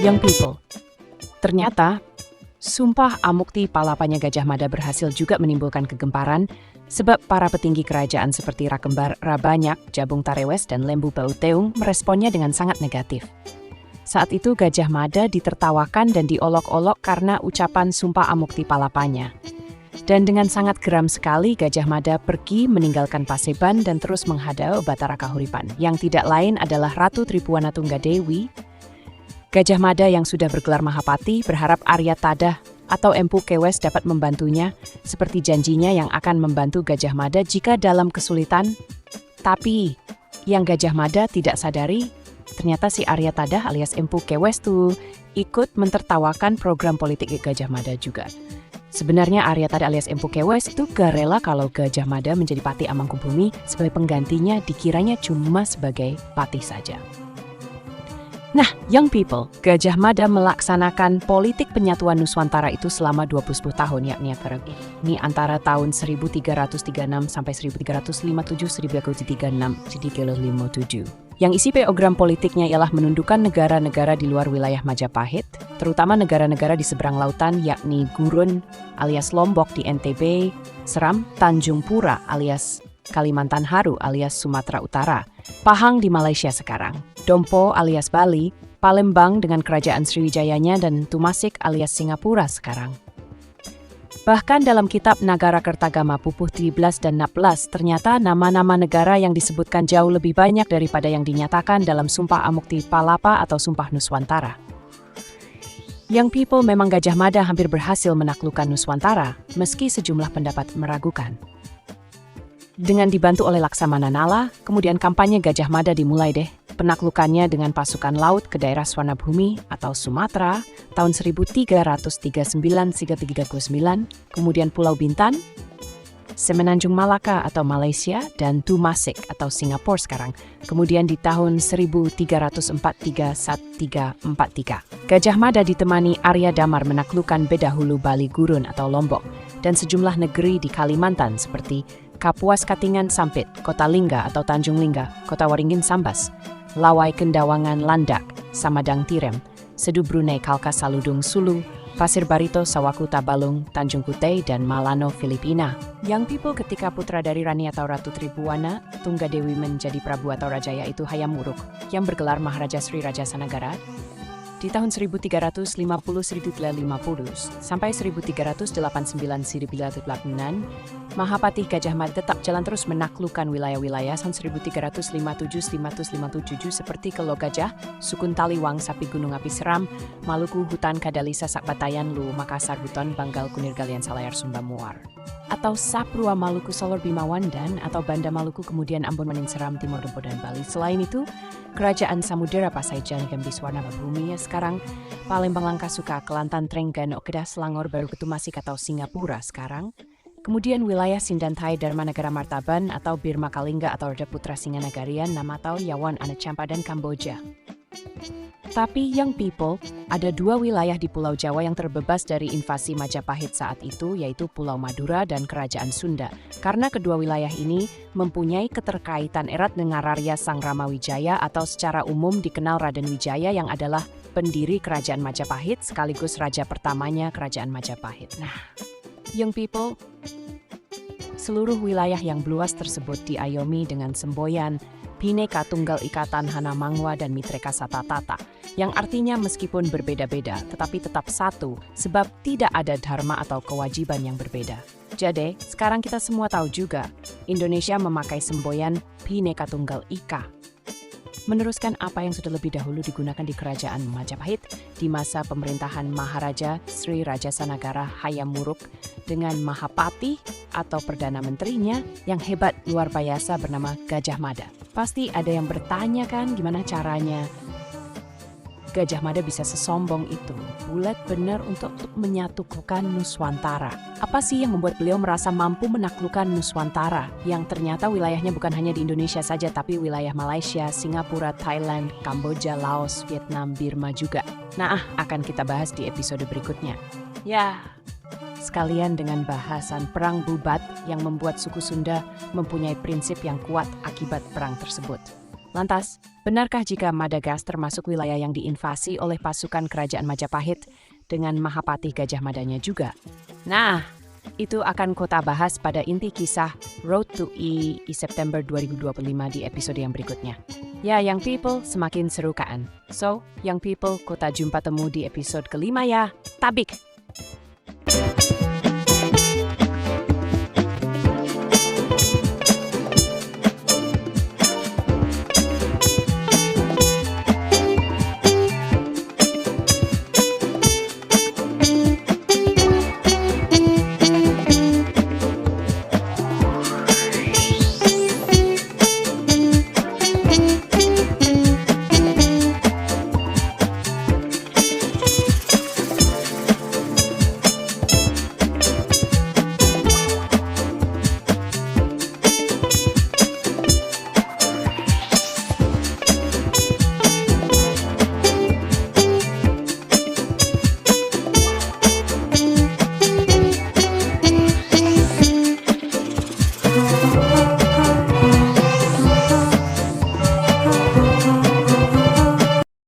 Young people, ternyata sumpah Amukti Palapanya Gajah Mada berhasil juga menimbulkan kegemparan sebab para petinggi kerajaan seperti Rakembar Rabanyak, Jabung Tarewes, dan Lembu Bauteung meresponnya dengan sangat negatif. Saat itu Gajah Mada ditertawakan dan diolok-olok karena ucapan sumpah Amukti Palapanya. Dan dengan sangat geram sekali Gajah Mada pergi meninggalkan Paseban dan terus menghadap Batara Kahuripan, yang tidak lain adalah Ratu Tripuana Tunggadewi. Gajah Mada yang sudah bergelar Mahapati berharap Arya Tadah atau Empu Kewes dapat membantunya, seperti janjinya yang akan membantu Gajah Mada jika dalam kesulitan. Tapi, yang Gajah Mada tidak sadari, ternyata si Arya Tadah alias Empu Kewes tuh ikut mentertawakan program politik Gajah Mada juga. Sebenarnya Arya Tadah alias Empu Kewes itu gak rela kalau Gajah Mada menjadi Patih Amangkubumi, sebagai penggantinya dikiranya cuma sebagai patih saja. Nah, young people, Gajah Mada melaksanakan politik penyatuan Nuswantara itu selama 20 tahun, yakni antara tahun 1336 sampai 1357, Yang isi program politiknya ialah menundukkan negara-negara di luar wilayah Majapahit, terutama negara-negara di seberang lautan, yakni Gurun alias Lombok di NTB, Seram, Tanjung Pura alias Kalimantan Haru alias Sumatera Utara, Pahang di Malaysia sekarang, Dompo alias Bali, Palembang dengan kerajaan Sriwijayanya, dan Tumasik alias Singapura sekarang. Bahkan dalam kitab Nagara Kertagama Pupuh 13 dan 16, ternyata nama-nama negara yang disebutkan jauh lebih banyak daripada yang dinyatakan dalam Sumpah Amukti Palapa atau Sumpah Nuswantara. Young people, memang Gajah Mada hampir berhasil menaklukkan Nuswantara, meski sejumlah pendapat meragukan. Dengan dibantu oleh Laksamana Nala, kemudian kampanye Gajah Mada dimulai deh. Penaklukannya dengan pasukan laut ke daerah Swarnabhumi atau Sumatera tahun 1339-1339, kemudian Pulau Bintan, Semenanjung Malaka atau Malaysia, dan Tumasik atau Singapura sekarang, kemudian di tahun 1343. Gajah Mada ditemani Arya Damar menaklukkan Bedahulu Bali Gurun atau Lombok, dan sejumlah negeri di Kalimantan seperti Kapuas Katingan Sampit, Kota Lingga atau Tanjung Lingga, Kota Waringin Sambas, Lawai Kendawangan Landak, Samadang Tirem, Sedu Brunei Kalka Saludung Sulu, Pasir Barito Sawaku Tabalung, Tanjung Kutai, dan Malano Filipina. Young people, ketika putra dari Rani atau Ratu Tribuana Tunggadewi menjadi Prabu atau Raja, yaitu Hayam Wuruk, yang bergelar Maharaja Sri Raja Sanagara, di tahun 1350 sampai 1389 Mahapatih Gajah Mada tetap jalan terus menaklukkan wilayah-wilayah tahun 1357 seperti Kelo Gajah, Sukun Taliwang, Sapi Gunung Api Seram, Maluku Hutan Kadalisa Sakbatayan Lu, Makassar Buton Banggal Kunir Galian Salayar Sumba Muar, atau Saprua Maluku Solor Bimawandan atau Banda Maluku, kemudian Ambon Manin Seram, Timur Dempo, dan Bali. Selain itu, Kerajaan Samudera Pasaijan Gembis Warnabhumi sekarang, Palembang Langkasuka, Kelantan Trengganu, Kedah Selangor, Baru Ketumasik atau Singapura sekarang, kemudian wilayah Sindantai Dharmanagara Martaban atau Birma Kalingga atau Raja Putra Singanagarian, Namatau, Yawan, Anacampa, dan Kamboja. Tapi young people, ada dua wilayah di Pulau Jawa yang terbebas dari invasi Majapahit saat itu, yaitu Pulau Madura dan Kerajaan Sunda. Karena kedua wilayah ini mempunyai keterkaitan erat dengan Rarya Sang Ramawijaya atau secara umum dikenal Raden Wijaya yang adalah pendiri Kerajaan Majapahit sekaligus raja pertamanya Kerajaan Majapahit. Nah, young people, seluruh wilayah yang luas tersebut diayomi dengan semboyan Bhinneka Tunggal Ika Tanhana Mangwa dan Mitreka Satatata, yang artinya meskipun berbeda-beda tetapi tetap satu sebab tidak ada dharma atau kewajiban yang berbeda. Jadi, sekarang kita semua tahu juga, Indonesia memakai semboyan Bhinneka Tunggal Ika. Meneruskan apa yang sudah lebih dahulu digunakan di Kerajaan Majapahit di masa pemerintahan Maharaja Sri Raja Sanagara Hayam Wuruk dengan Mahapati atau Perdana Menterinya yang hebat luar biasa bernama Gajah Mada. Pasti ada yang bertanya kan gimana caranya Gajah Mada bisa sesombong itu, bulat benar untuk menyatukan Nuswantara. Apa sih yang membuat beliau merasa mampu menaklukkan Nuswantara, yang ternyata wilayahnya bukan hanya di Indonesia saja, tapi wilayah Malaysia, Singapura, Thailand, Kamboja, Laos, Vietnam, Burma juga. Nah, akan kita bahas di episode berikutnya. Ya, sekalian dengan bahasan Perang Bubat yang membuat suku Sunda mempunyai prinsip yang kuat akibat perang tersebut. Lantas, benarkah jika Madagaskar termasuk wilayah yang diinvasi oleh pasukan kerajaan Majapahit dengan Mahapati Gajah Madanya juga? Nah, itu akan Kota bahas pada inti kisah Road to I September 2025 di episode yang berikutnya. Ya, Young People, semakin seru kan? So, Young People, Kota jumpa temu di episode kelima ya. Tabik!